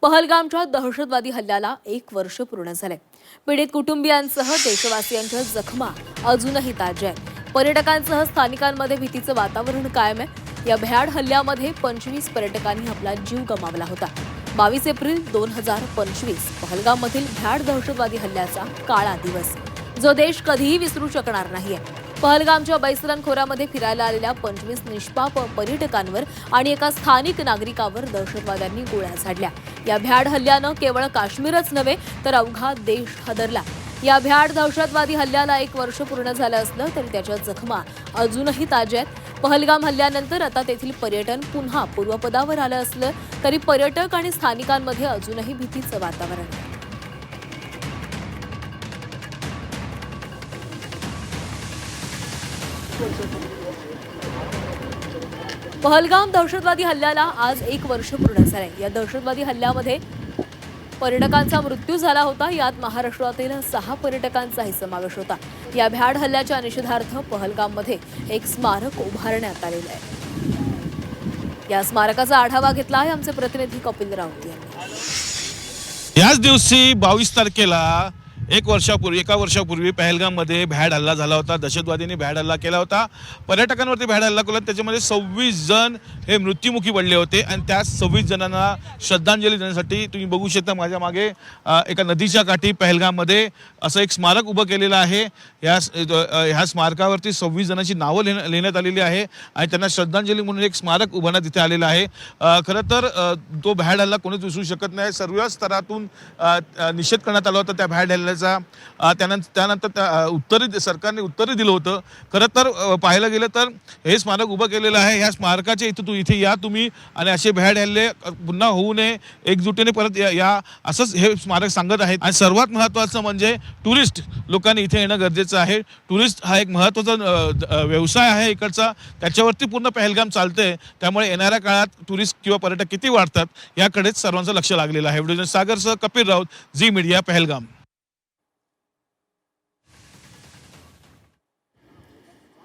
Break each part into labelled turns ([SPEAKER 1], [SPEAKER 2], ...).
[SPEAKER 1] पहलगामच्या दहशतवादी हल्ल्याला 1 वर्ष पूर्ण झाले। पीडित कुटुंबियांसह देशवासियांच्या जखमा अजूनही ताज्या आहेत। पर्यटकांसह स्थानिकांमध्ये भीतीचं वातावरण कायम आहे। या भ्याड हल्ल्यामध्ये 25 पर्यटकांनी आपला जीव गमावला होता। 22 एप्रिल 2025 पहलगाममधील भ्याड दहशतवादी हल्ल्याचा काळा दिवस, जो देश कधीही विसरू शकणार नाहीये। पहलगामच्या बैसरन खोऱ्यामध्ये फिरायला आलेल्या 25 निष्पाप पर्यटकांवर आणि एका स्थानिक नागरिकावर दहशतवाद्यांनी गोळ्या झाडल्या। या भ्याड हल्ल्यानं केवळ काश्मीरच नव्हे तर अवघा देश हादरला। या भ्याड दहशतवादी हल्ल्याला 1 वर्ष पूर्ण झालं असलं तरी त्याच्या जखमा अजूनही ताज्या आहेत। पहलगाम हल्ल्यानंतर आता तेथील पर्यटन पुन्हा पूर्वपदावर आलं असलं तरी पर्यटक आणि स्थानिकांमध्ये अजूनही भीतीचं वातावरण आहे। पहलगाम दहशतवादी हल्ल्याला आज 1 वर्ष पूर्ण झाले। या दहशतवादी हल्ल्यामध्ये पर्यटकांचा मृत्यू झाला होता। यात महाराष्ट्रातील 6 पर्यटकांचाही समावेश होता। या भ्याड हल्ल्याच्या निषेधार्थ पहलगाममध्ये एक स्मारक उभारण्यात आलेलं आहे। या स्मारकाचा आढावा घेतला आहे आमचे प्रतिनिधी कपिल राऊत यांनी।
[SPEAKER 2] याच दिवशी 22 तारखेला एका वर्षापूर्वी पहलगाममध्ये भ्याड हल्ला झाला होता। दहशतवाद्यांनी भ्याड हल्ला केला होता, पर्यटकांवरती भ्याड हल्ला केला। त्याच्यामध्ये 26 जण हे मृत्युमुखी पडले होते आणि त्या 26 जणांना श्रद्धांजली देण्यासाठी तुम्ही बघू शकता माझ्या मागे एका नदीच्या काठी पहलगाममध्ये असं एक स्मारक उभं केलेलं आहे। ह्या स्मारकावरती 26 जणांची नावं लिहिण्यात आलेली आहे आणि त्यांना श्रद्धांजली म्हणून एक स्मारक उभारण्यात इथे आलेलं आहे। खरं तर तो भ्याड हल्ला कोणीच विसरू शकत नाही। सर्व स्तरातून निषेध करण्यात आला होता त्या भ्याड हल्ल्याचा। त्यानंतर सरकारने उत्तर दिलं होतं। खरं तर पाहायला गेलं तर हे स्मारक उभं केलेलं आहे। ह्या स्मारकाच्या इथे या तुम्ही आणि असे भ्याड हल्ले पुन्हा होऊ नये, एकजुटीने परत या असंच हे स्मारक सांगत आहेत। आणि सर्वात महत्त्वाचं म्हणजे टुरिस्ट लोकांनी इथे येणं गरजेचं आहे। टुरिस्ट हा एक महत्त्वाचा व्यवसाय आहे इकडचा, त्याच्यावरती पूर्ण पहलगाम चालतंय। त्यामुळे येणाऱ्या काळात टुरिस्ट किंवा पर्यटक किती वाढतात याकडेच सर्वांचं लक्ष लागलेलं आहे। व्हिडिओ सागरसह कपिल राऊत, झी मीडिया, पहलगाम।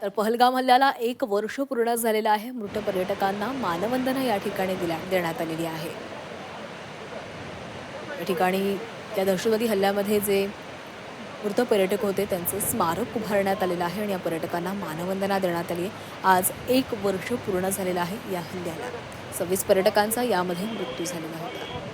[SPEAKER 1] तर पहलगाम हल्ल्याला 1 वर्ष पूर्ण झालेलं आहे। मृत पर्यटकांना मानवंदना या ठिकाणी देण्यात आलेली आहे। या ठिकाणी त्या दहशतवादी हल्ल्यामध्ये जे मृत पर्यटक होते त्यांचं स्मारक उभारण्यात आलेलं आहे आणि या पर्यटकांना मानवंदना देण्यात आली आहे। आज 1 वर्ष पूर्ण झालेलं आहे या हल्ल्याला। 26 पर्यटकांचा यामध्ये मृत्यू झालेला होता।